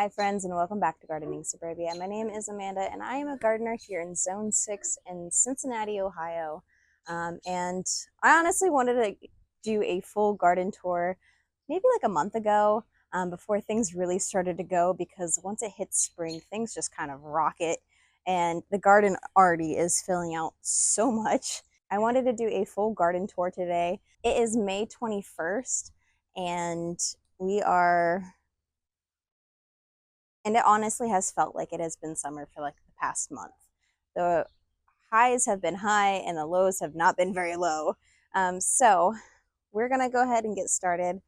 Hi friends, and welcome back to Gardening Suburbia. My name is Amanda and I am a gardener here in Zone 6 in Cincinnati, Ohio. And I honestly wanted to do a full garden tour maybe like a month ago, before things really started to go, because once it hits spring, things just kind of rocket and the garden already is filling out so much. I wanted to do a full garden tour today. It is May 21st and we are and it honestly has felt like it has been summer for like the past month. The highs have been high and the lows have not been very low. So we're gonna go ahead and get started.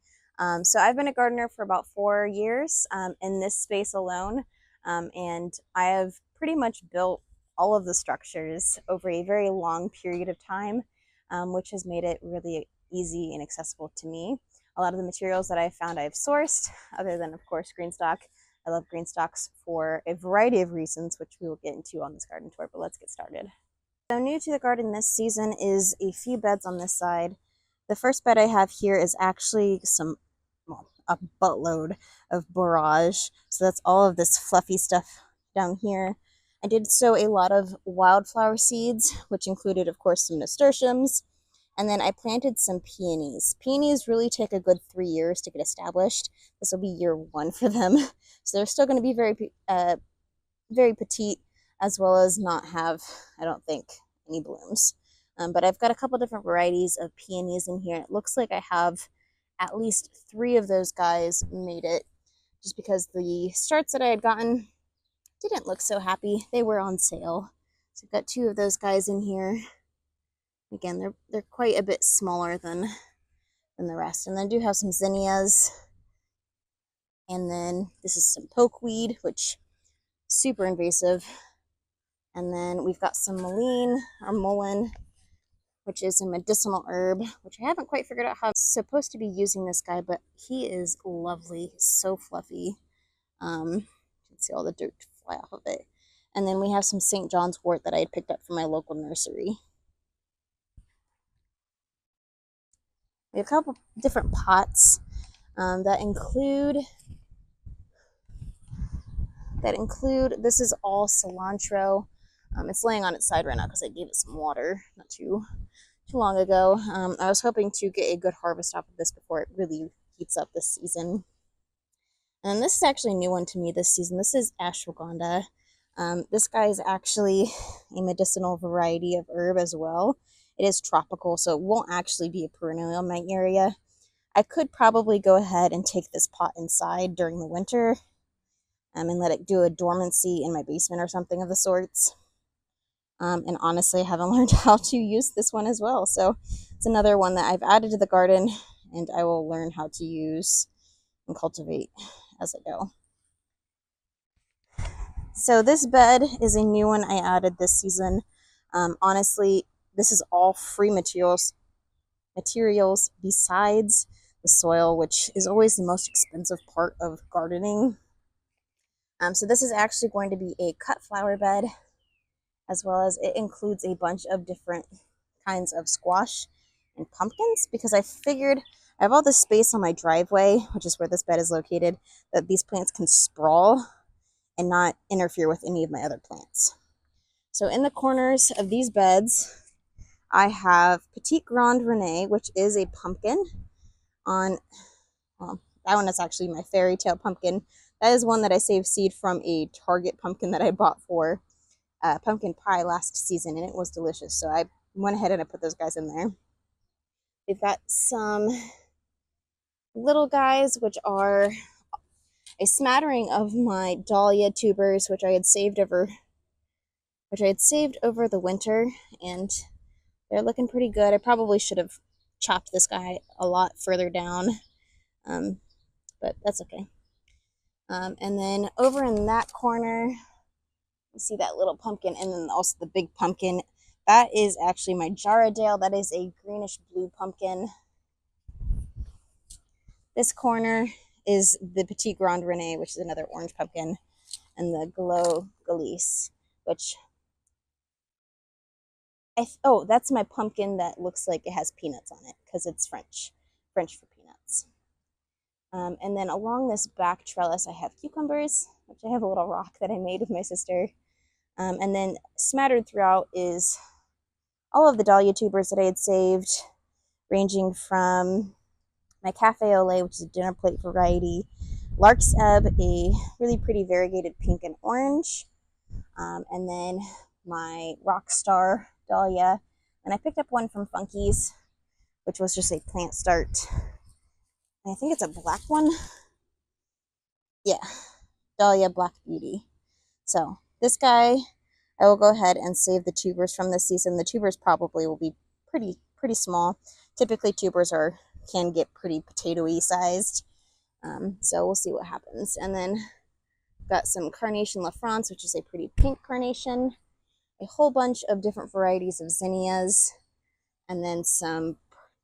So I've been a gardener for about 4 years in this space alone, and I have pretty much built all of the structures over a very long period of time, which has made it really easy and accessible to me. A lot of the materials that I've found I've sourced, other than of course green stock. I love green stocks for a variety of reasons, which we will get into on this garden tour, but let's get started. So new to the garden this season is a few beds on this side. The first bed I have here is actually a buttload of borage. So that's all of this fluffy stuff down here. I did sow a lot of wildflower seeds, which included, of course, some nasturtiums. And then I planted some peonies. Peonies really take a good 3 years to get established. This will be year 1 for them. So they're still going to be very petite, as well as not have, I don't think, any blooms. But I've got a couple different varieties of peonies in here. It looks like I have at least 3 of those guys made it, just because the starts that I had gotten didn't look so happy. They were on sale. So I've got 2 of those guys in here. Again, they're quite a bit smaller than the rest. And I do have some zinnias. And then this is some pokeweed, which is super invasive. And then we've got some mullein, which is a medicinal herb, which I haven't quite figured out how I'm supposed to be using this guy, but he is lovely, so fluffy. You can see all the dirt fly off of it. And then we have some St. John's wort that I had picked up from my local nursery. We have a couple different pots that include, this is all cilantro. It's laying on its side right now because I gave it some water not too long ago. I was hoping to get a good harvest off of this before it really heats up this season. And this is actually a new one to me this season. This is ashwagandha. This guy is actually a medicinal variety of herb as well. It is tropical, so it won't actually be a perennial in my area. I could probably go ahead and take this pot inside during the winter and let it do a dormancy in my basement or something of the sorts. And honestly, I haven't learned how to use this one as well. So it's another one that I've added to the garden, and I will learn how to use and cultivate as I go. So this bed is a new one I added this season. Honestly, this is all free materials besides the soil, which is always the most expensive part of gardening. So this is actually going to be a cut flower bed, as well as it includes a bunch of different kinds of squash and pumpkins, because I figured I have all this space on my driveway, which is where this bed is located, that these plants can sprawl and not interfere with any of my other plants. So in the corners of these beds, I have Petite Grande Renee, which is a pumpkin. That one is actually my fairy tale pumpkin. That is one that I saved seed from a Target pumpkin that I bought for pumpkin pie last season, and it was delicious. So I went ahead and I put those guys in there. We've got some little guys, which are a smattering of my dahlia tubers, which I had saved over the winter, and they're looking pretty good. I probably should have chopped this guy a lot further down, but that's okay. And then over in that corner, you see that little pumpkin, and then also the big pumpkin. That is actually my Jarradale. That is a greenish blue pumpkin. This corner is the Petite Grande Renee, which is another orange pumpkin, and the Glow Galise, which that's my pumpkin that looks like it has peanuts on it, because it's French for peanuts. And then along this back trellis, I have cucumbers, which I have a little rock that I made with my sister. And then smattered throughout is all of the dahlia tubers that I had saved, ranging from my cafe au lait, which is a dinner plate variety, lark's ebb, a really pretty variegated pink and orange, and then my rockstar dahlia. And I picked up one from Funky's, which was just a plant start. And I think it's a black one. Yeah, Dahlia Black Beauty. So this guy, I will go ahead and save the tubers from this season. The tubers probably will be pretty small. Typically tubers can get pretty potatoy sized. So we'll see what happens. And then got some Carnation La France, which is a pretty pink carnation, a whole bunch of different varieties of zinnias, and then some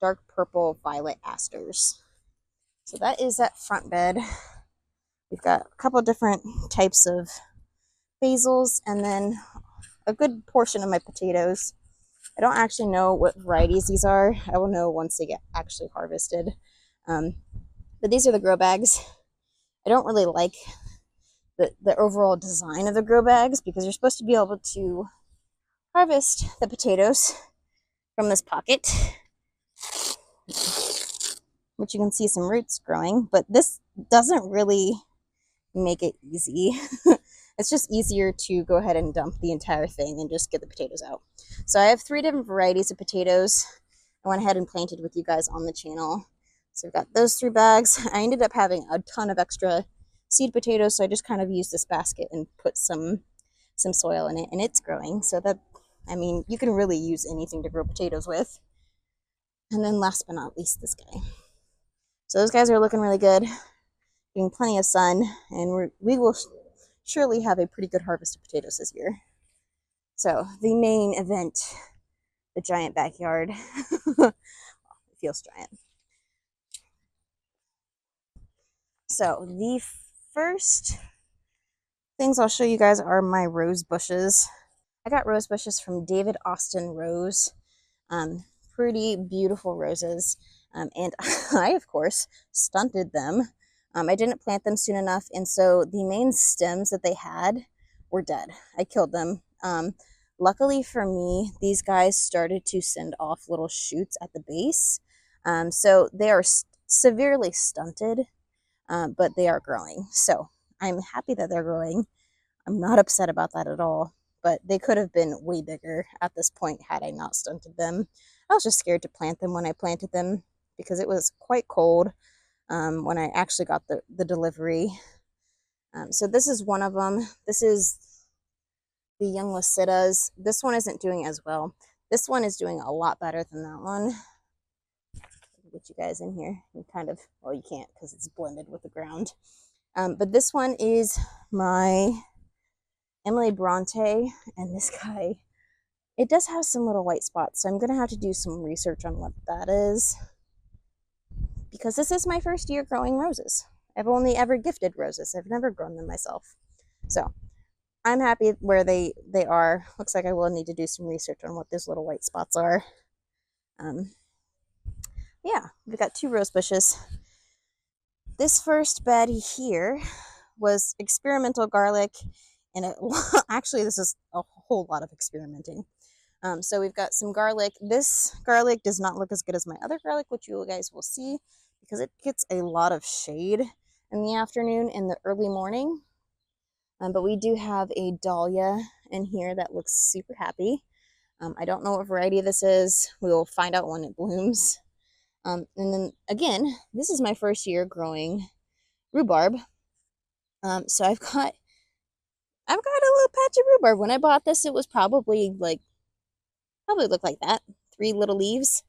dark purple violet asters. So that is that front bed. We've got a couple different types of basils, and then a good portion of my potatoes. I don't actually know what varieties these are. I will know once they get actually harvested. But these are the grow bags. I don't really like the overall design of the grow bags because you're supposed to be able to harvest the potatoes from this pocket, which you can see some roots growing, but this doesn't really make it easy. It's just easier to go ahead and dump the entire thing and just get the potatoes out. So I have 3 different varieties of potatoes I went ahead and planted with you guys on the channel. So I've got those 3 bags. I ended up having a ton of extra seed potatoes, so I just kind of used this basket and put some soil in it, and it's growing. So that, I mean, you can really use anything to grow potatoes with. And then last but not least, this guy. So those guys are looking really good, getting plenty of sun, and we will surely have a pretty good harvest of potatoes this year. So the main event, the giant backyard. It feels giant. So the first things I'll show you guys are my rose bushes. I got rose bushes from David Austin Rose. Pretty beautiful roses. And I, of course, stunted them. I didn't plant them soon enough, and so the main stems that they had were dead. I killed them. Luckily for me, these guys started to send off little shoots at the base. So they are severely stunted, but they are growing. So I'm happy that they're growing. I'm not upset about that at all, but they could have been way bigger at this point had I not stunted them. I was just scared to plant them when I planted them because it was quite cold when I actually got the delivery. So this is one of them. This is the young Licitas. This one isn't doing as well. This one is doing a lot better than that one. Get you guys in here and kind of, well, you can't because it's blended with the ground. But this one is my Emily Bronte, and this guy, it does have some little white spots, so I'm gonna have to do some research on what that is, because this is my first year growing roses. I've only ever gifted roses. I've never grown them myself. So I'm happy where they are. Looks like I will need to do some research on what those little white spots are. Yeah, we've got 2 rose bushes. This first bed here was experimental garlic, and actually this is a whole lot of experimenting. So we've got some garlic. This garlic does not look as good as my other garlic, which you guys will see, because it gets a lot of shade in the afternoon and the early morning. But we do have a dahlia in here that looks super happy. I don't know what variety this is. We'll find out when it blooms. And then again, this is my first year growing rhubarb. So I've got a little patch of rhubarb. When I bought this, it was probably looked like that. 3 little leaves.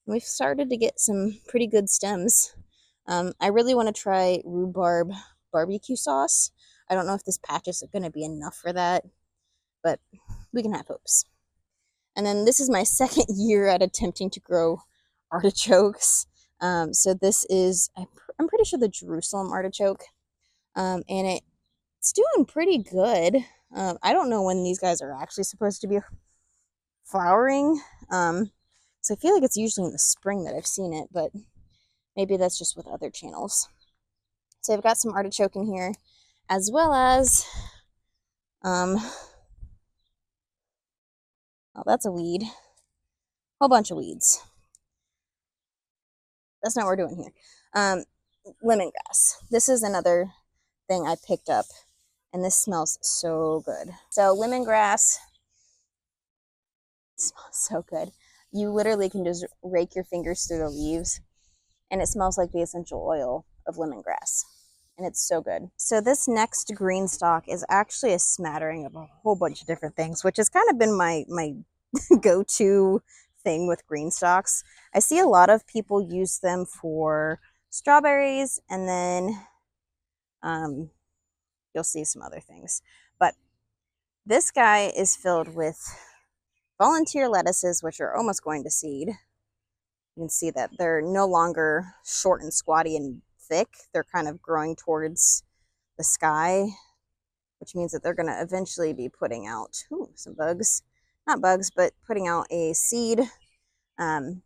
And we've started to get some pretty good stems. I really want to try rhubarb barbecue sauce. I don't know if this patch is going to be enough for that, but we can have hopes. And then this is my second year at attempting to grow artichokes. So this is, I'm pretty sure, the Jerusalem artichoke. And it's doing pretty good. I don't know when these guys are actually supposed to be flowering. So I feel like it's usually in the spring that I've seen it, but maybe that's just with other channels. So I've got some artichoke in here, as well as, oh, that's a weed. Whole bunch of weeds. That's not what we're doing here. Lemongrass. This is another thing I picked up, and this smells so good. So lemongrass smells so good. You literally can just rake your fingers through the leaves, and it smells like the essential oil of lemongrass. And it's so good. So this next green stalk is actually a smattering of a whole bunch of different things, which has kind of been my go-to thing with green stalks. I see a lot of people use them for strawberries, and then you'll see some other things. But this guy is filled with volunteer lettuces, which are almost going to seed. You can see that they're no longer short and squatty and thick. They're kind of growing towards the sky, which means that they're going to eventually be putting out some bugs. Not bugs, but putting out a seed. So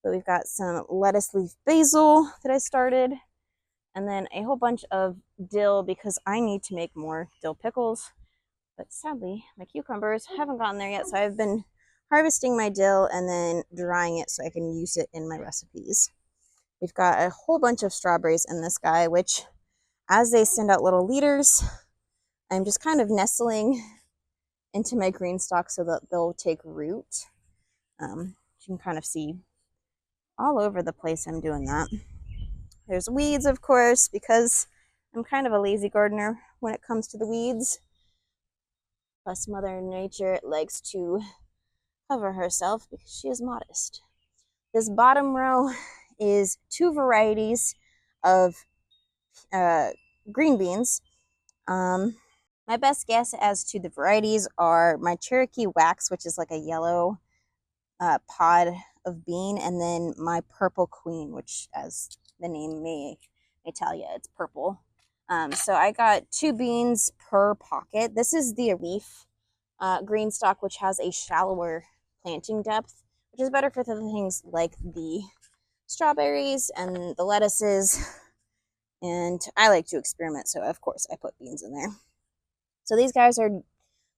we've got some lettuce leaf basil that I started, and then a whole bunch of dill because I need to make more dill pickles. But sadly, my cucumbers haven't gotten there yet, so I've been harvesting my dill and then drying it so I can use it in my recipes. We've got a whole bunch of strawberries in this guy, which as they send out little leaders, I'm just kind of nestling into my green stalk so that they'll take root. You can kind of see all over the place I'm doing that. There's weeds, of course, because I'm kind of a lazy gardener when it comes to the weeds. Plus, Mother Nature likes to cover herself because she is modest. This bottom row is 2 varieties of green beans. My best guess as to the varieties are my Cherokee Wax, which is like a yellow pod of bean, and then my Purple Queen, which, as the name may tell you, it's purple. So I got 2 beans per pocket. This is the leaf green stalk, which has a shallower planting depth, which is better for the things like the strawberries and the lettuces. And I like to experiment, so of course I put beans in there. So these guys are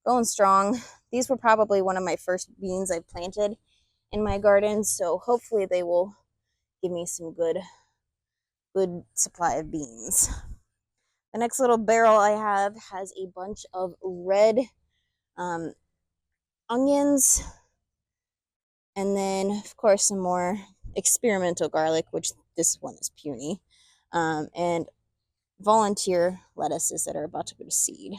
going strong. These were probably one of my first beans I planted in my garden, so hopefully they will give me some good supply of beans. The next little barrel I have has a bunch of red onions, and then of course some more experimental garlic, which this one is puny, and volunteer lettuces that are about to go to seed.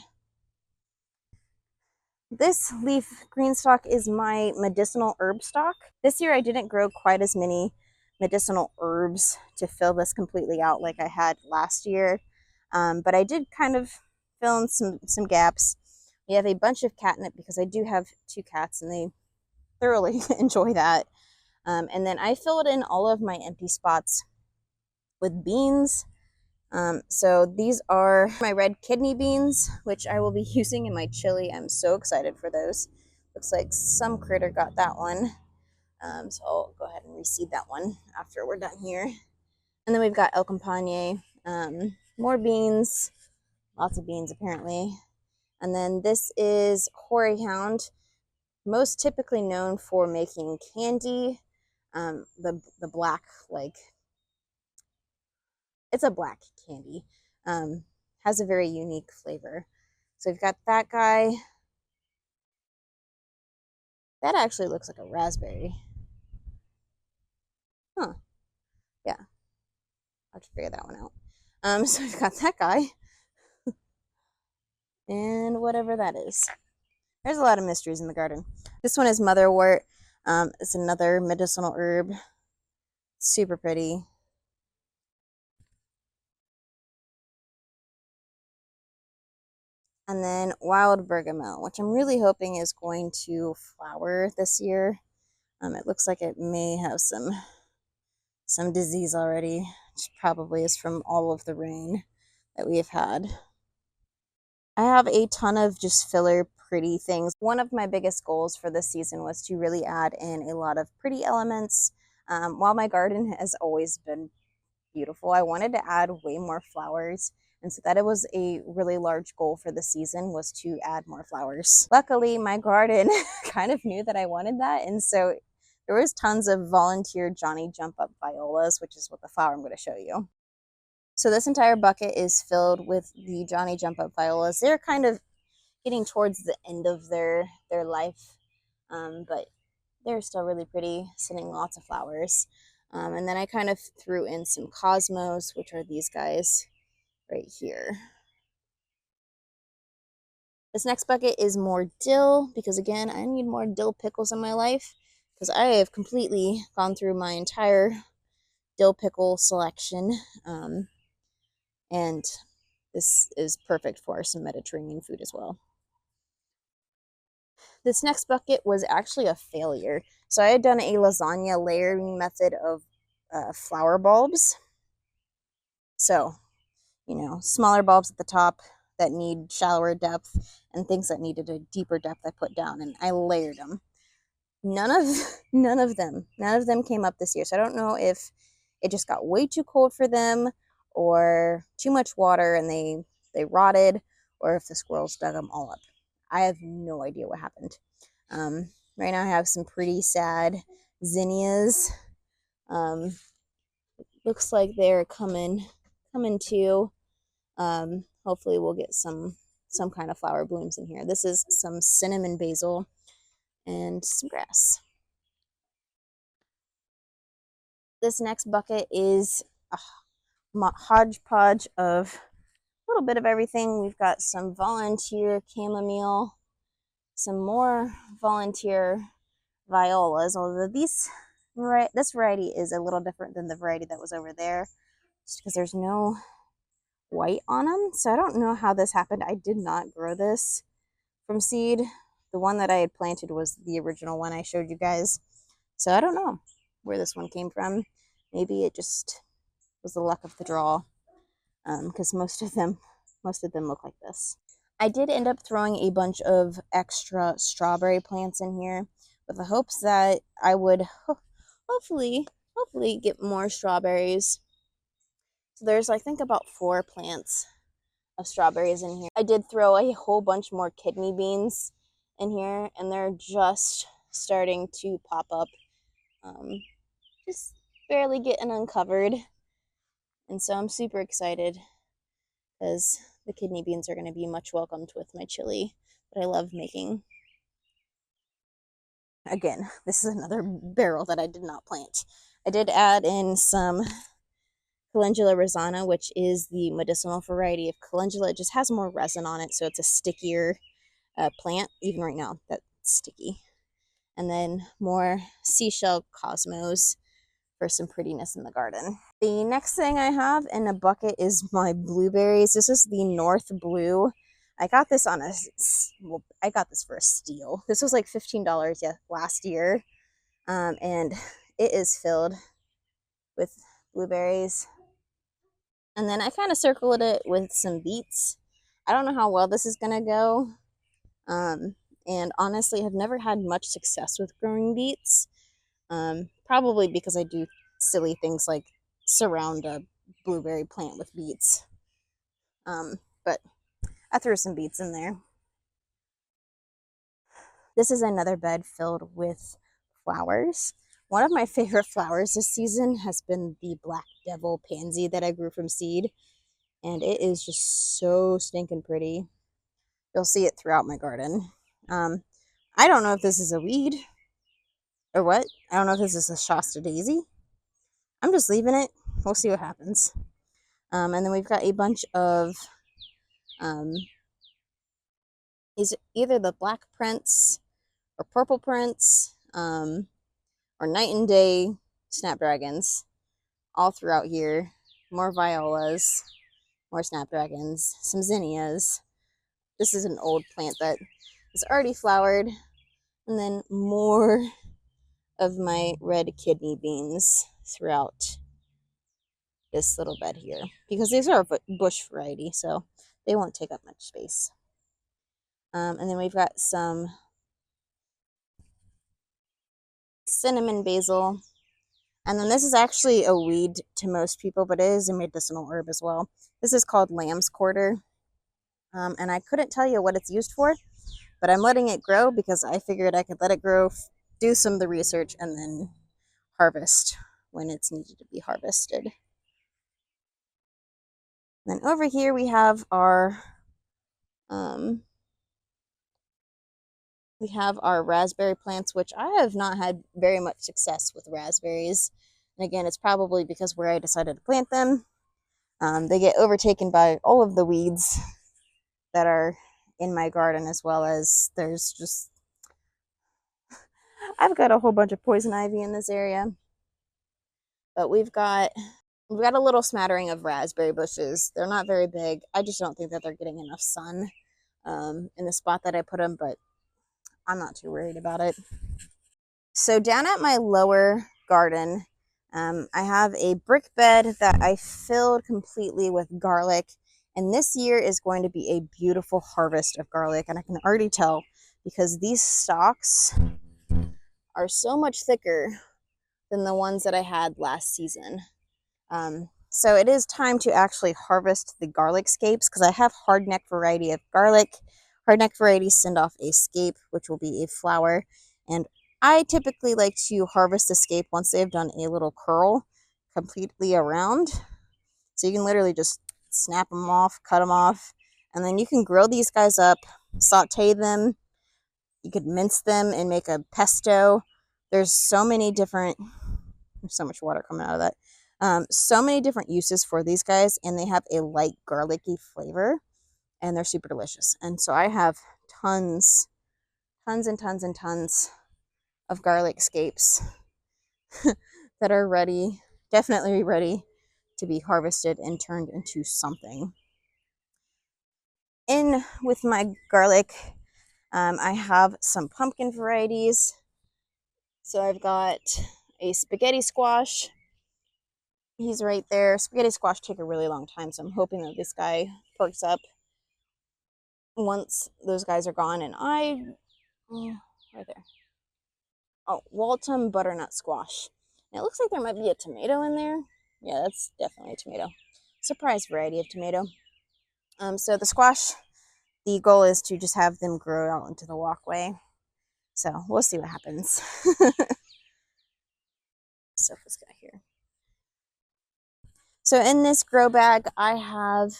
This leaf green stalk is my medicinal herb stalk. This year I didn't grow quite as many medicinal herbs to fill this completely out like I had last year, but I did kind of fill in some gaps. We have a bunch of catnip because I do have 2 cats and they thoroughly enjoy that. And then I filled in all of my empty spots with beans. So these are my red kidney beans, which I will be using in my chili. I'm so excited for those. Looks like some critter got that one. So I'll go ahead and reseed that one after we're done here. And then we've got El Campane, more beans, lots of beans apparently. And then this is Hoary Hound, most typically known for making candy. The black, like, it's a black candy. Has a very unique flavor. So we've got that guy. That actually looks like a raspberry. Huh. Yeah. I'll have to figure that one out. So we've got that guy. And whatever that is. There's a lot of mysteries in the garden. This one is motherwort. It's another medicinal herb. Super pretty. And then wild bergamot, which I'm really hoping is going to flower this year. It looks like it may have some disease already, which probably is from all of the rain that we have had. I have a ton of just filler pretty things. One of my biggest goals for this season was to really add in a lot of pretty elements. While my garden has always been beautiful. I wanted to add way more flowers, and so that it was a really large goal for the season, was to add more flowers. Luckily, my garden kind of knew that I wanted that, and so there was tons of volunteer Johnny Jump Up violas, which is what the flower I'm going to show you. So this entire bucket is filled with the Johnny Jump Up violas. They're kind of getting towards the end of their life, but they're still really pretty, sending lots of flowers. And then I kind of threw in some cosmos, which are these guys right here. This next bucket is more dill, because again, I need more dill pickles in my life, because I have completely gone through my entire dill pickle selection. And this is perfect for some Mediterranean food as well. This next bucket was actually a failure. So I had done a lasagna layering method of flower bulbs. So, you know, smaller bulbs at the top that need shallower depth, and things that needed a deeper depth I put down, and I layered them. None of them came up this year. So I don't know if it just got way too cold for them, or too much water and they rotted, or if the squirrels dug them all up. I have no idea what happened. Right now I have some pretty sad zinnias. Looks like they're coming too. Hopefully we'll get some kind of flower blooms in here. This is some cinnamon basil and some grass. This next bucket is a hodgepodge of a little bit of everything. We've got some volunteer chamomile, some more volunteer violas, although this variety is a little different than the variety that was over there, just because there's no white on them. So I don't know how this happened. I did not grow this from seed. The one that I had planted was the original one I showed you guys. So I don't know where this one came from. Maybe it just was the luck of the draw, because most of them look like this. I did end up throwing a bunch of extra strawberry plants in here with the hopes that I would hopefully get more strawberries. So there's, I think, about 4 plants of strawberries in here. I did throw a whole bunch more kidney beans in here, and they're just starting to pop up, just barely getting uncovered. And so I'm super excited, because the kidney beans are going to be much welcomed with my chili that I love making. Again, this is another barrel that I did not plant. I did add in some Calendula rosana, which is the medicinal variety of calendula. It just has more resin on it, so it's a stickier plant. Even right now, that's sticky. And then more seashell cosmos for some prettiness in the garden. The next thing I have in a bucket is my blueberries. This is the North Blue. I got this on I got this for a steal. This was like $15 last year, and it is filled with blueberries. And then I kind of circled it with some beets. I don't know how well this is gonna go, and honestly have never had much success with growing beets, probably because I do silly things like surround a blueberry plant with beets, but I threw some beets in there. This is another bed filled with flowers. One of my favorite flowers this season has been the Black Devil pansy that I grew from seed, and it is just so stinking pretty. You'll see it throughout my garden. I don't know if this is a weed or what. I don't know if this is a Shasta daisy. I'm just leaving it. We'll see what happens. And then we've got a bunch of is either the Black Prince or Purple Prince, or Night and Day snapdragons, all throughout here. More violas, more snapdragons, some zinnias. This is an old plant that is already flowered, and then more of my red kidney beans throughout this little bed here, because these are a bush variety, so they won't take up much space. And then we've got some cinnamon basil. And then this is actually a weed to most people, but it is a medicinal herb as well. This is called lamb's quarter. And I couldn't tell you what it's used for, but I'm letting it grow because I figured I could let it grow, do some of the research, and then harvest when it's needed to be harvested. Then over here we have our raspberry plants, which I have not had very much success with raspberries. And again, it's probably because where I decided to plant them, they get overtaken by all of the weeds that are in my garden, as well as I've got a whole bunch of poison ivy in this area. But we've got a little smattering of raspberry bushes. They're not very big. I just don't think that they're getting enough sun in the spot that I put them, but I'm not too worried about it. So down at my lower garden, I have a brick bed that I filled completely with garlic. And this year is going to be a beautiful harvest of garlic. And I can already tell because these stalks are so much thicker than the ones that I had last season. So it is time to actually harvest the garlic scapes because I have hardneck variety of garlic. Hardneck varieties send off a scape, which will be a flower. And I typically like to harvest the scape once they've done a little curl completely around. So you can literally just snap them off, cut them off, and then you can grill these guys up, saute them. You could mince them and make a pesto. There's so many different, there's so much water coming out of that. So many different uses for these guys, and they have a light garlicky flavor, and they're super delicious. And so I have tons and tons of garlic scapes that are ready, definitely ready to be harvested and turned into something. In with my garlic, I have some pumpkin varieties. So I've got a spaghetti squash. He's right there. Spaghetti squash take a really long time, so I'm hoping that this guy perks up once those guys are gone. And right there. Oh, Waltham butternut squash. And it looks like there might be a tomato in there. Yeah, that's definitely a tomato. Surprise variety of tomato. So the squash, the goal is to just have them grow out into the walkway. So we'll see what happens. Stuff this guy here. So in this grow bag, I have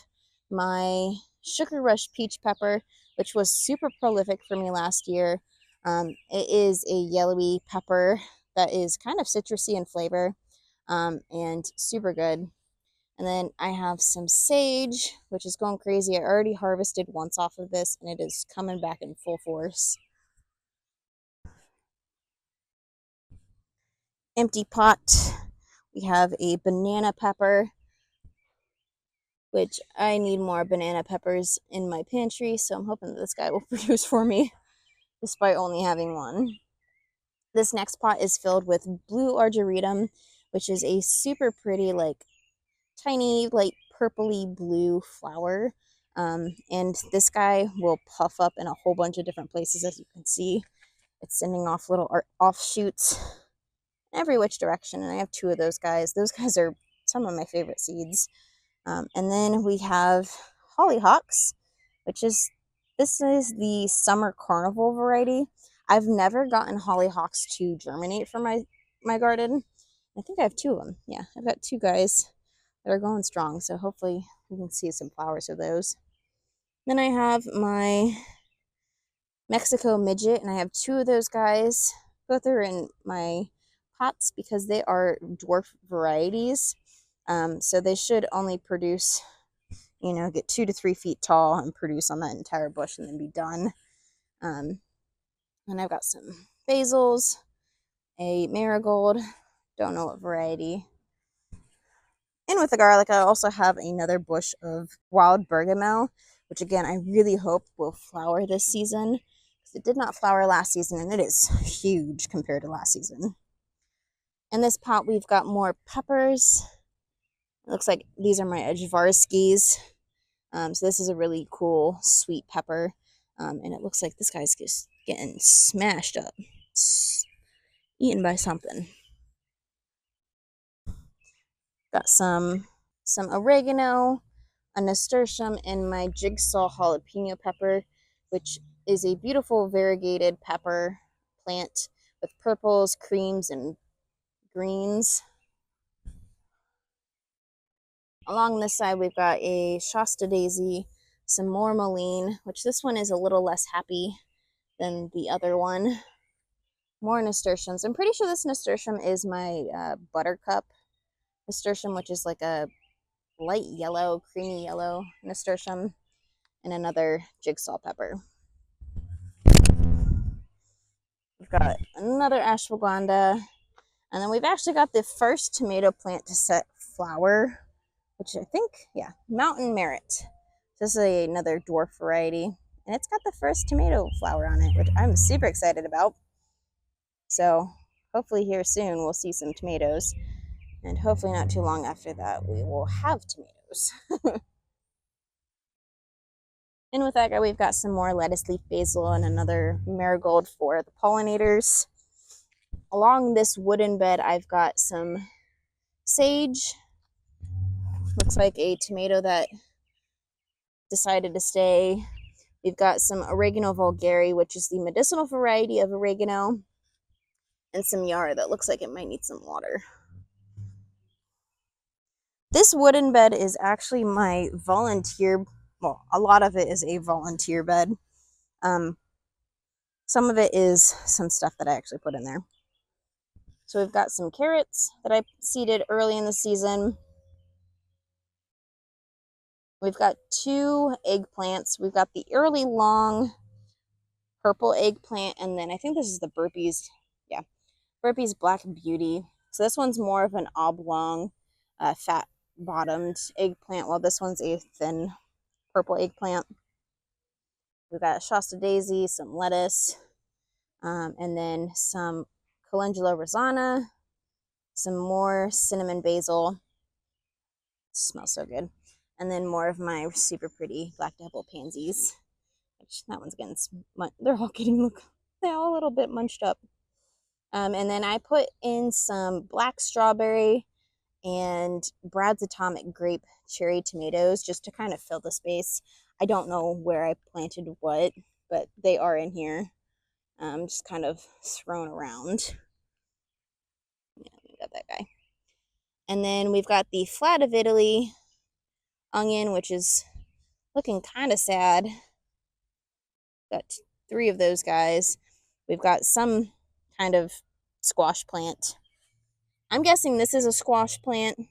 my Sugar Rush peach pepper, which was super prolific for me last year. It is a yellowy pepper that is kind of citrusy in flavor and super good. And then I have some sage, which is going crazy. I already harvested once off of this, and it is coming back in full force. Empty pot. We have a banana pepper, which I need more banana peppers in my pantry, so I'm hoping that this guy will produce for me, despite only having one. This next pot is filled with blue argyritum, which is a super pretty, like, tiny, like, purpley blue flower. And this guy will puff up in a whole bunch of different places, as you can see. It's sending off little offshoots every which direction, and I have two of those guys. Those guys are some of my favorite seeds. And then we have hollyhocks, this is the summer carnival variety. I've never gotten hollyhocks to germinate for my garden. I think I have two of them. Yeah, I've got two guys that are going strong, so hopefully we can see some flowers of those. Then I have my Mexico midget, and I have two of those guys. Both are in my pots because they are dwarf varieties. So they should only produce, get 2 to 3 feet tall and produce on that entire bush and then be done. And I've got some basils, a marigold, don't know what variety. And with the garlic, I also have another bush of wild bergamot, which again, I really hope will flower this season. It did not flower last season, and it is huge compared to last season. In this pot, we've got more peppers. It looks like these are my Ajvarskis. So this is a really cool, sweet pepper. And it looks like this guy's just getting smashed up. It's eaten by something. Got some oregano, a nasturtium, and my jigsaw jalapeno pepper, which is a beautiful variegated pepper plant with purples, creams, and greens. Along this side, we've got a Shasta daisy, some more mullein, which this one is a little less happy than the other one. More nasturtiums. I'm pretty sure this nasturtium is my buttercup nasturtium, which is like a light yellow, creamy yellow nasturtium, and another jigsaw pepper. We've got another ashwagandha, and then we've actually got the first tomato plant to set flower, which I think, yeah, Mountain Merit. This is another dwarf variety, and it's got the first tomato flower on it, which I'm super excited about. So hopefully here soon we'll see some tomatoes, and hopefully not too long after that we will have tomatoes. And with that guy, we've got some more lettuce leaf basil and another marigold for the pollinators. Along this wooden bed, I've got some sage. Looks like a tomato that decided to stay. We've got some oregano vulgare, which is the medicinal variety of oregano, and some yarrow that looks like it might need some water. This wooden bed is actually my volunteer, well, a lot of it is a volunteer bed. Some of it is some stuff that I actually put in there. So we've got some carrots that I seeded early in the season. We've got 2 eggplants. We've got the early long purple eggplant, and then I think this is the Burpee's, yeah, Burpee's Black Beauty. So this one's more of an oblong, fat bottomed eggplant, while this one's a thin purple eggplant. We've got Shasta daisy, some lettuce, and then some calendula rosana, some more cinnamon basil. It smells so good. And then more of my super pretty black devil pansies, which that one's getting, they're all getting, they're all a little bit munched up. And then I put in some black strawberry and Brad's Atomic Grape cherry tomatoes just to kind of fill the space. I don't know where I planted what, but they are in here, just kind of thrown around. Yeah, we got that guy. And then we've got the Flat of Italy onion, which is looking kind of sad. Got 3 of those guys. We've got some kind of squash plant. I'm guessing this is a squash plant.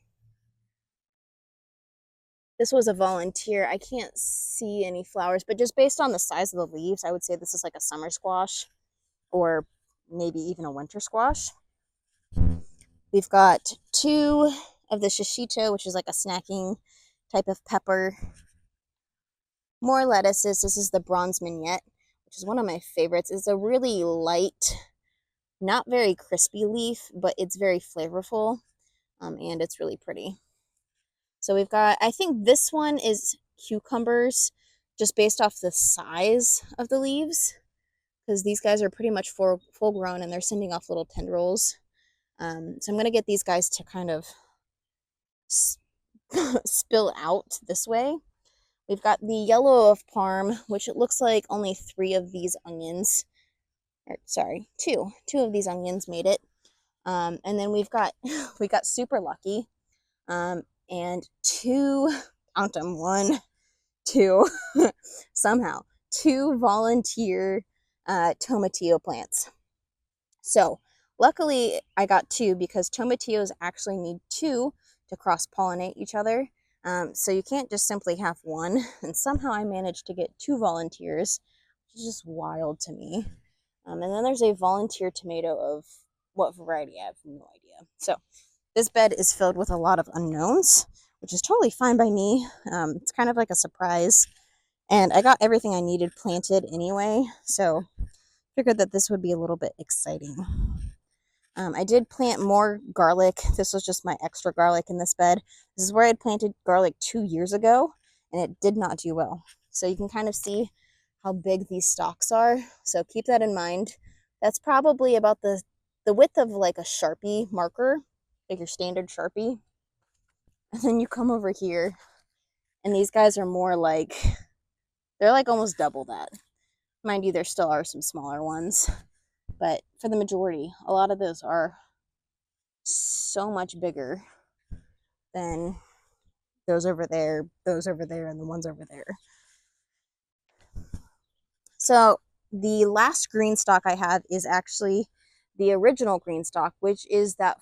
This was a volunteer. I can't see any flowers, but just based on the size of the leaves, I would say this is like a summer squash or maybe even a winter squash. We've got 2 of the shishito, which is like a snacking type of pepper. More lettuces. This is the bronze mignonette, which is one of my favorites. It's a really light, not very crispy leaf, but it's very flavorful, and it's really pretty. So we've got, I think this one is cucumbers, just based off the size of the leaves, because these guys are pretty much full grown and they're sending off little tendrils. So I'm going to get these guys to kind of spill out this way. We've got the yellow of parm, which it looks like only 3 of these onions, or sorry, 2 of these onions made it. And then we got super lucky, and 2, count them, 1, 2, somehow 2 volunteer tomatillo plants. So luckily I got 2 because tomatillos actually need 2 to cross-pollinate each other. So you can't just simply have 1, and somehow I managed to get 2 volunteers, which is just wild to me. And then there's a volunteer tomato of what variety, I have no idea. So this bed is filled with a lot of unknowns, which is totally fine by me. It's kind of like a surprise, and I got everything I needed planted anyway, so figured that this would be a little bit exciting. I did plant more garlic. This was just my extra garlic in this bed. This is where I had planted garlic 2 years ago, and it did not do well. So you can kind of see how big these stalks are. So keep that in mind. That's probably about the width of like a Sharpie marker, like your standard Sharpie. And then you come over here, and these guys are more like, they're like almost double that. Mind you, there still are some smaller ones, but for the majority, a lot of those are so much bigger than those over there, and the ones over there. So the last green stalk I have is actually the original green stalk, which is that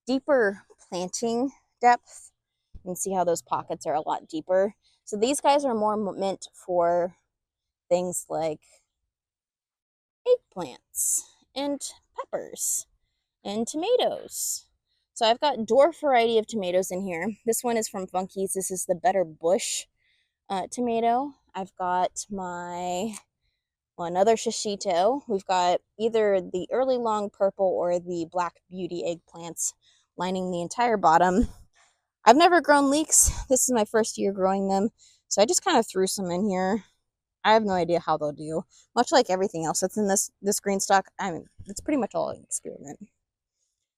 deeper planting depth. You can see how those pockets are a lot deeper. So these guys are more meant for things like eggplants and peppers and tomatoes. So I've got dwarf variety of tomatoes in here. This one is from Funky's. This is the Better Bush tomato. I've got my another shishito. We've got either the early long purple or the black beauty eggplants lining the entire bottom. I've never grown leeks. This is my first year growing them, so I just kind of threw some in here. I have no idea how they'll do. Much like everything else that's in this green stock, I mean, it's pretty much all an experiment.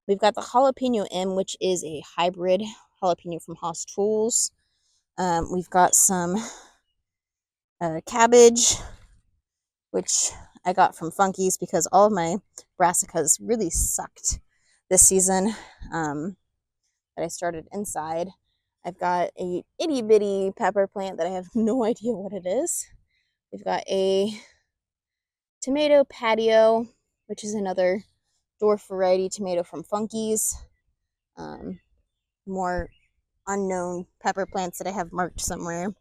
We've got the jalapeno M, which is a hybrid jalapeno from Haas Tools. We've got some cabbage, which I got from Funky's because all of my brassicas really sucked this season that I started inside. I've got a itty bitty pepper plant that I have no idea what it is. We've got a tomato patio, which is another dwarf variety tomato from Funky's. More unknown pepper plants that I have marked somewhere.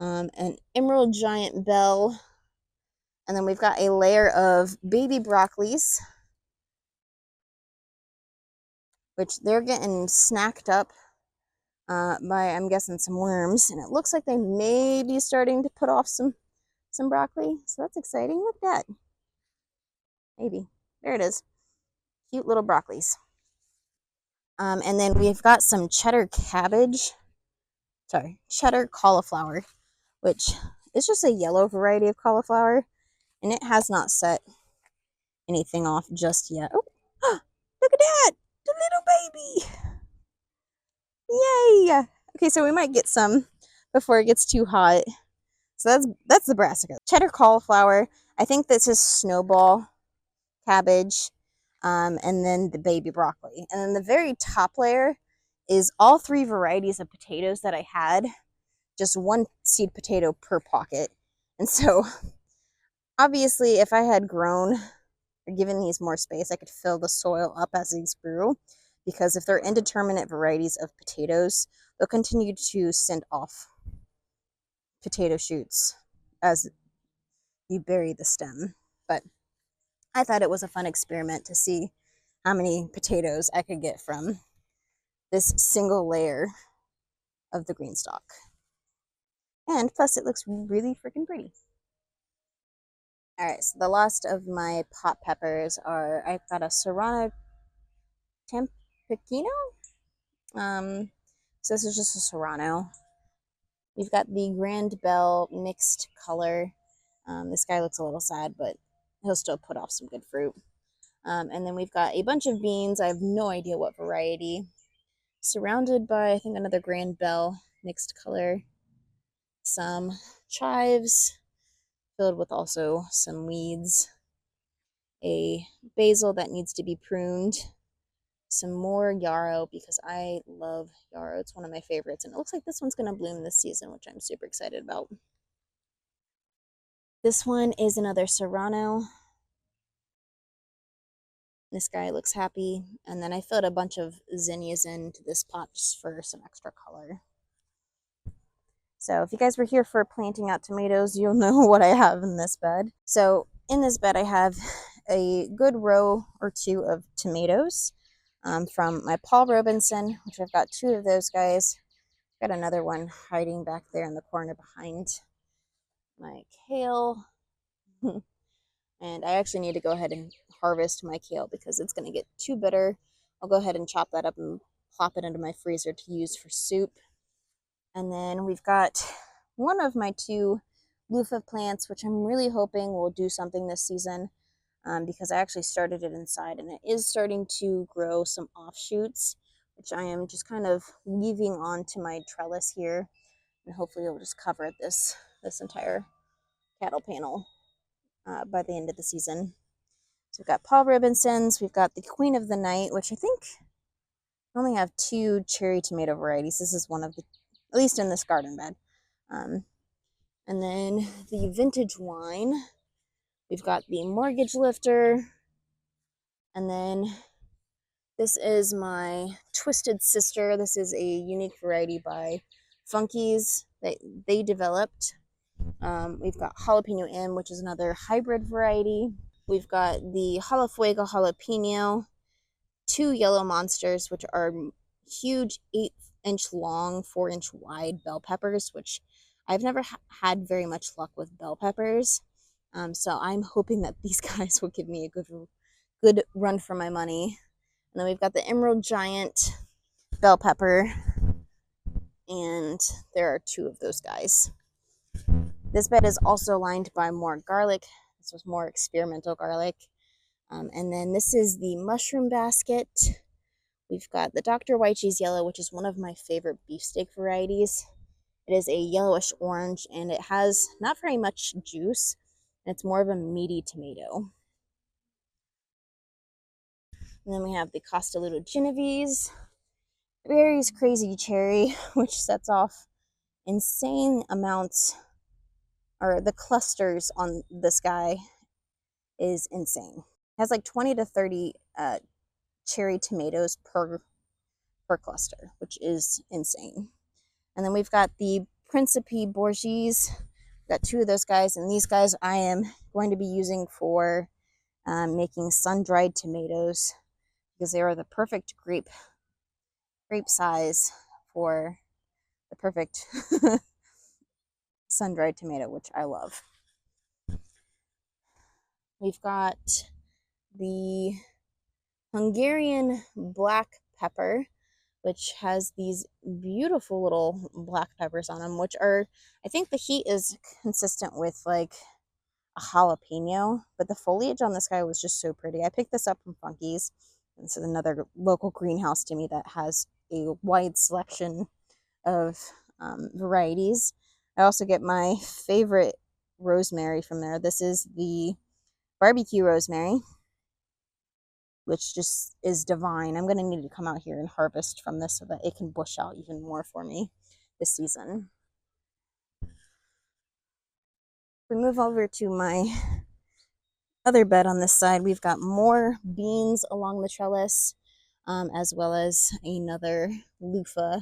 An emerald giant bell. And then we've got a layer of baby broccolis, which they're getting snacked up by, I'm guessing, some worms. And it looks like they may be starting to put off some broccoli. So that's exciting. Look at that. Maybe. There it is. Cute little broccolis. And then we've got some cheddar cabbage. Sorry, cheddar cauliflower, which is just a yellow variety of cauliflower. And it has not set anything off just yet. Oh, look at that! The little baby! Yay! Okay, so we might get some before it gets too hot. So that's the brassica. Cheddar cauliflower. I think this is snowball cabbage. And then the baby broccoli. And then the very top layer is all three varieties of potatoes that I had. Just one seed potato per pocket. And so, obviously, if I had grown or given these more space, I could fill the soil up as these grew. Because if they're indeterminate varieties of potatoes, they'll continue to send off potato shoots as you bury the stem. But I thought it was a fun experiment to see how many potatoes I could get from this single layer of the green stalk. And plus it looks really freaking pretty. All right, so the last of my pot peppers are, I've got a Serrano Tempicino. So this is just a Serrano. We've got the Grand Bell mixed color. This guy looks a little sad, but he'll still put off some good fruit. And then we've got a bunch of beans. I have no idea what variety. Surrounded by, I think, another Grand Bell mixed color. Some chives, filled with also some weeds. A basil that needs to be pruned. Some more yarrow, because I love yarrow. It's one of my favorites. And it looks like this one's going to bloom this season, which I'm super excited about. This one is another Serrano. This guy looks happy. And then I filled a bunch of zinnias into this pot just for some extra color. So if you guys were here for planting out tomatoes, you'll know what I have in this bed. So in this bed, I have a good row or two of tomatoes from my Paul Robinson, which I've got two of those guys. Got another one hiding back there in the corner behind my kale. And I actually need to go ahead and harvest my kale because it's going to get too bitter. I'll go ahead and chop that up and plop it into my freezer to use for soup. And then we've got one of my two loofah plants, which I'm really hoping will do something this season because I actually started it inside and it is starting to grow some offshoots, which I am just kind of weaving onto my trellis here, and hopefully it'll just cover this entire cattle panel by the end of the season. So we've got Paul Robinson's, we've got the Queen of the Night, which I think I only have 2 cherry tomato varieties. This is one of the, at least in this garden bed. And then the vintage wine, we've got the Mortgage Lifter, and then this is my Twisted Sister. This is a unique variety by Funkies that they developed. We've got Jalapeno M, which is another hybrid variety. We've got the Jalafuego Jalapeno, 2 yellow monsters, which are huge 8-inch long, 4-inch wide bell peppers, which I've never had very much luck with bell peppers. So I'm hoping that these guys will give me a good run for my money. And then we've got the Emerald Giant bell pepper, and there are 2 of those guys. This bed is also lined by more garlic. This was more experimental garlic. And then this is the Mushroom Basket. We've got the Dr. White Cheese Yellow, which is one of my favorite beefsteak varieties. It is a yellowish orange, and it has not very much juice, and it's more of a meaty tomato. And then we have the Costoluto Genovese, Berry's Crazy Cherry, which sets off insane amounts, or the clusters on this guy is insane. It has like 20 to 30 cherry tomatoes per cluster, which is insane. And then we've got the Principe Bourgeois. We've got 2 of those guys, and these guys I am going to be using for making sun-dried tomatoes, because they are the perfect grape size for the perfect sun-dried tomato, which I love. We've got the Hungarian black pepper, which has these beautiful little black peppers on them, which are, I think the heat is consistent with like a jalapeno, but the foliage on this guy was just so pretty. I picked this up from Funkies. This is another local greenhouse to me that has a wide selection of varieties. I also get my favorite rosemary from there. This is the barbecue rosemary, which just is divine. I'm going to need to come out here and harvest from this so that it can bush out even more for me this season. We move over to my other bed on this side. We've got more beans along the trellis, as well as another loofah.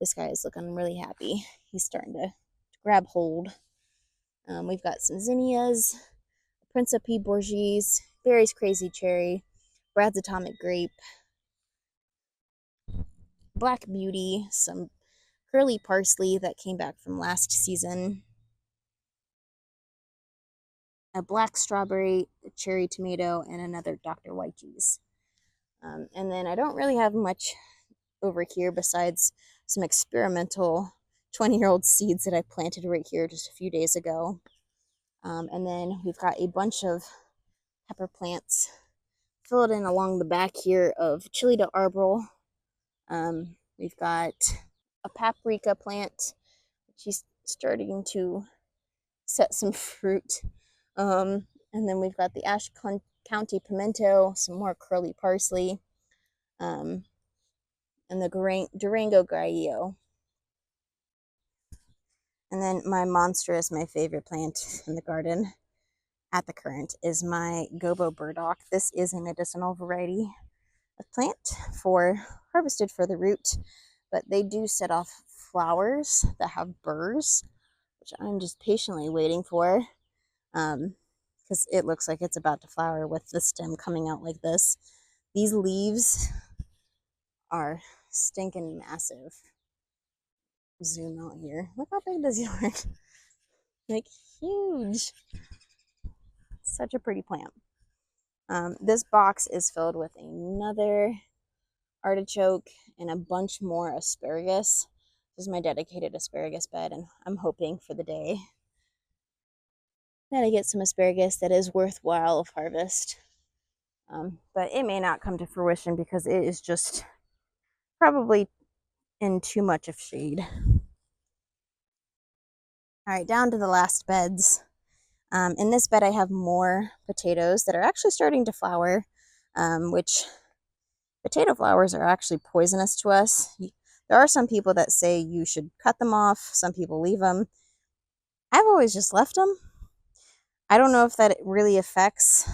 This guy is looking really happy. He's starting to grab hold. We've got some zinnias, Principe Bourgeois, Berry's Crazy Cherry, Brad's Atomic Grape, Black Beauty, some curly parsley that came back from last season, a black strawberry, a cherry tomato, and another Dr. White Cheese. And then I don't really have much over here besides some experimental 20-year-old seeds that I planted right here just a few days ago. And then we've got a bunch of pepper plants filled in along the back here of Chili de Arbol. We've got a paprika plant. She's starting to set some fruit. And then we've got the Ashe County pimento, some more curly parsley, and the Durango Grillo. And then my monstrous, my favorite plant in the garden at the current is my Gobo burdock. This is a medicinal variety of plant harvested for the root, but they do set off flowers that have burrs, which I'm just patiently waiting for, because it looks like it's about to flower with the stem coming out like this. These leaves are stinking massive. Zoom out here. Look how big this is. Like huge. Such a pretty plant. This box is filled with another artichoke and a bunch more asparagus. This is my dedicated asparagus bed, and I'm hoping for the day that I get some asparagus that is worthwhile of harvest. But it may not come to fruition because it is just probably in too much of shade. All right, down to the last beds. In this bed, I have more potatoes that are actually starting to flower, which potato flowers are actually poisonous to us. There are some people that say you should cut them off. Some people leave them. I've always just left them. I don't know if that really affects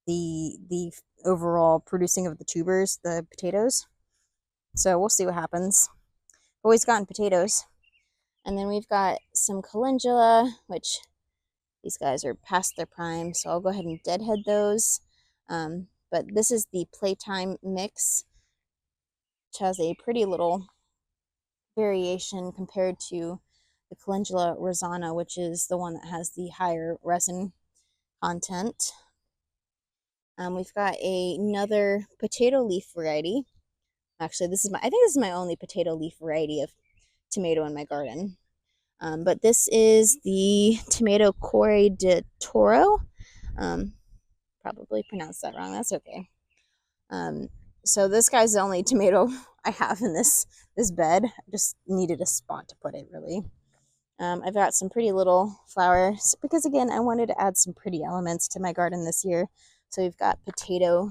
the overall producing of the tubers, the potatoes. So we'll see what happens. Always gotten potatoes. And then we've got some calendula, which these guys are past their prime, so I'll go ahead and deadhead those. But this is the Playtime mix, which has a pretty little variation compared to the Calendula rosana, which is the one that has the higher resin content. We've got another potato leaf variety. Actually, I think this is my only potato leaf variety of tomato in my garden. But this is the tomato Core de Toro. Probably pronounced that wrong. That's okay. So this guy's the only tomato I have in this bed. I just needed a spot to put it, really. I've got some pretty little flowers because, again, I wanted to add some pretty elements to my garden this year. So we've got potato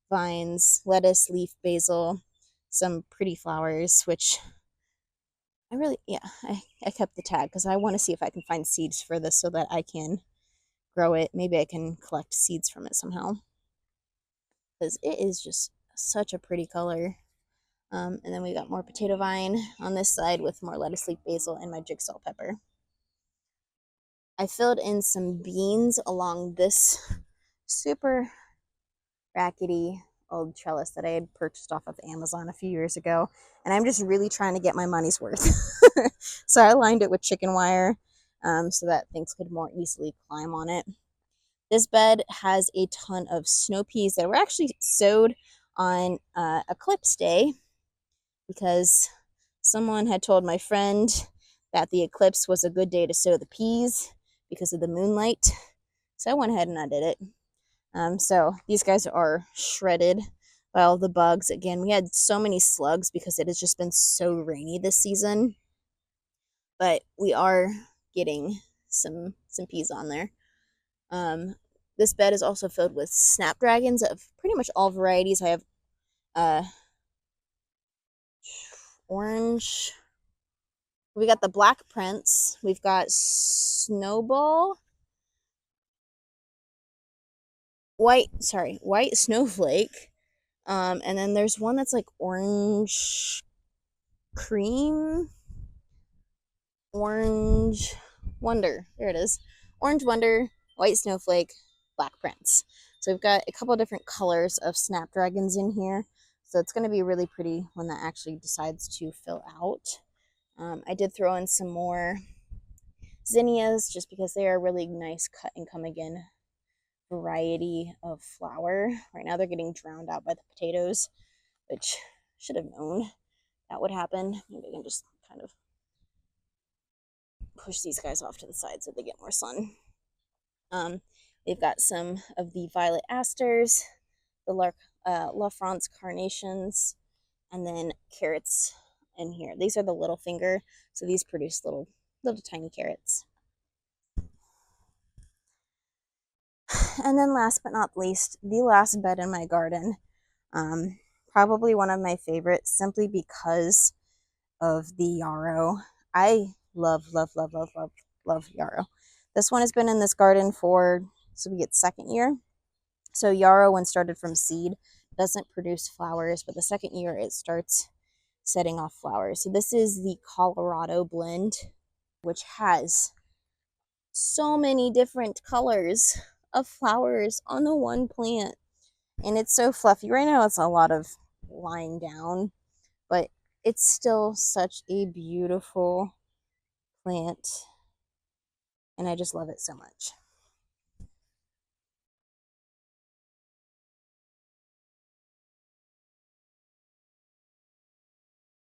vines, lettuce, leaf, basil, some pretty flowers, which I really, I kept the tag because I want to see if I can find seeds for this so that I can grow it. Maybe I can collect seeds from it somehow because it is just such a pretty color. And then we got more potato vine on this side with more lettuce, leaf, basil, and my jigsaw pepper. I filled in some beans along this super rackety old trellis that I had purchased off of Amazon a few years ago. And I'm just really trying to get my money's worth. So I lined it with chicken wire so that things could more easily climb on it. This bed has a ton of snow peas that were actually sowed on Eclipse Day because someone had told my friend that the eclipse was a good day to sow the peas because of the moonlight. So I went ahead and I did it. So these guys are shredded by all the bugs. Again, we had so many slugs because it has just been so rainy this season. But we are getting some peas on there. This bed is also filled with snapdragons of pretty much all varieties. I have orange. We got the Black Prince. We've got Snowball. White Snowflake. And then there's one that's like orange cream. Orange Wonder. There it is. Orange Wonder, White Snowflake, Black Prince. So we've got a couple different colors of snapdragons in here. So it's going to be really pretty when that actually decides to fill out. I did throw in some more zinnias just because they are a really nice cut and come again variety of flower. Right now they're getting drowned out by the potatoes, which should have known that would happen. Maybe I can just kind of push these guys off to the side so they get more sun. We've got some of the violet asters, the La France carnations, and then carrots in here. These are the little finger, so these produce little tiny carrots. And then last but not least, the last bed in my garden. Probably one of my favorites simply because of the yarrow. I love yarrow. This one has been in this garden for, so we get second year. So yarrow, when started from seed, doesn't produce flowers, but the second year it starts setting off flowers. So this is the Colorado blend, which has so many different colors of flowers on the one plant. And it's so fluffy. Right now it's a lot of lying down, but it's still such a beautiful plant. And I just love it so much.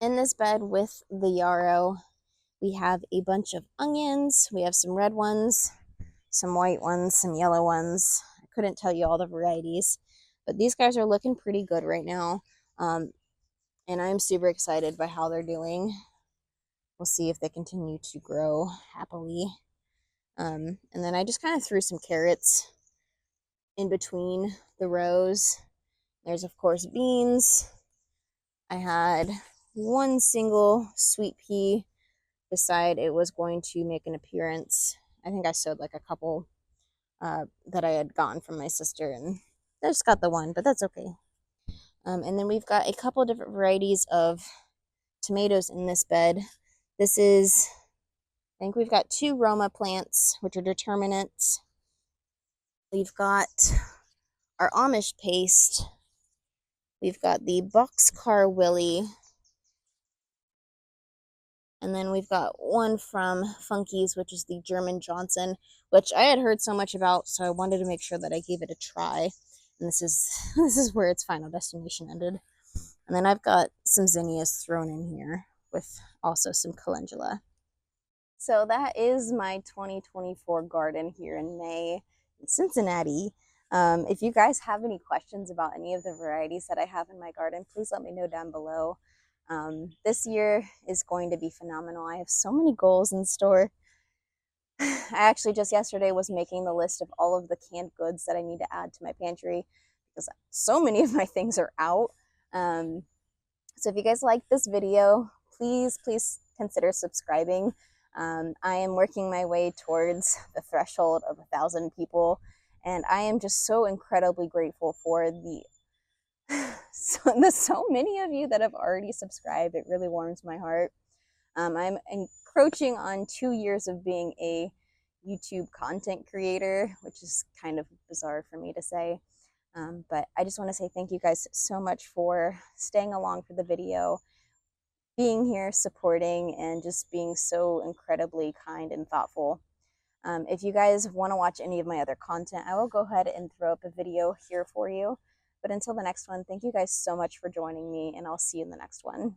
In this bed with the yarrow, we have a bunch of onions. We have some red ones, some white ones, some yellow ones. I couldn't tell you all the varieties, but these guys are looking pretty good right now. and I'm super excited by how they're doing. We'll see if they continue to grow happily. And then I just kind of threw some carrots in between the rows. There's, of course, beans. I had one single sweet pea beside it was going to make an appearance. I think I sowed like a couple that I had gotten from my sister, and I just got the one, but that's okay. And then we've got a couple different varieties of tomatoes in this bed. This is, I think we've got 2 Roma plants, which are determinants. We've got our Amish paste. We've got the Boxcar Willie. And then we've got one from Funky's, which is the German Johnson, which I had heard so much about, so I wanted to make sure that I gave it a try. And this is where its final destination ended. And then I've got some zinnias thrown in here with also some calendula. So that is my 2024 garden here in May in Cincinnati. If you guys have any questions about any of the varieties that I have in my garden, please let me know down below. This year is going to be phenomenal. I have so many goals in store. I actually just yesterday was making the list of all of the canned goods that I need to add to my pantry because so many of my things are out. So if you guys like this video, please consider subscribing. I am working my way towards the threshold of 1,000 people, and I am just so incredibly grateful for the so many of you that have already subscribed. It really warms my heart. I'm encroaching on 2 years of being a YouTube content creator, which is kind of bizarre for me to say. But I just want to say thank you guys so much for staying along for the video, being here, supporting, and just being so incredibly kind and thoughtful. If you guys want to watch any of my other content, I will go ahead and throw up a video here for you. But until the next one, thank you guys so much for joining me, and I'll see you in the next one.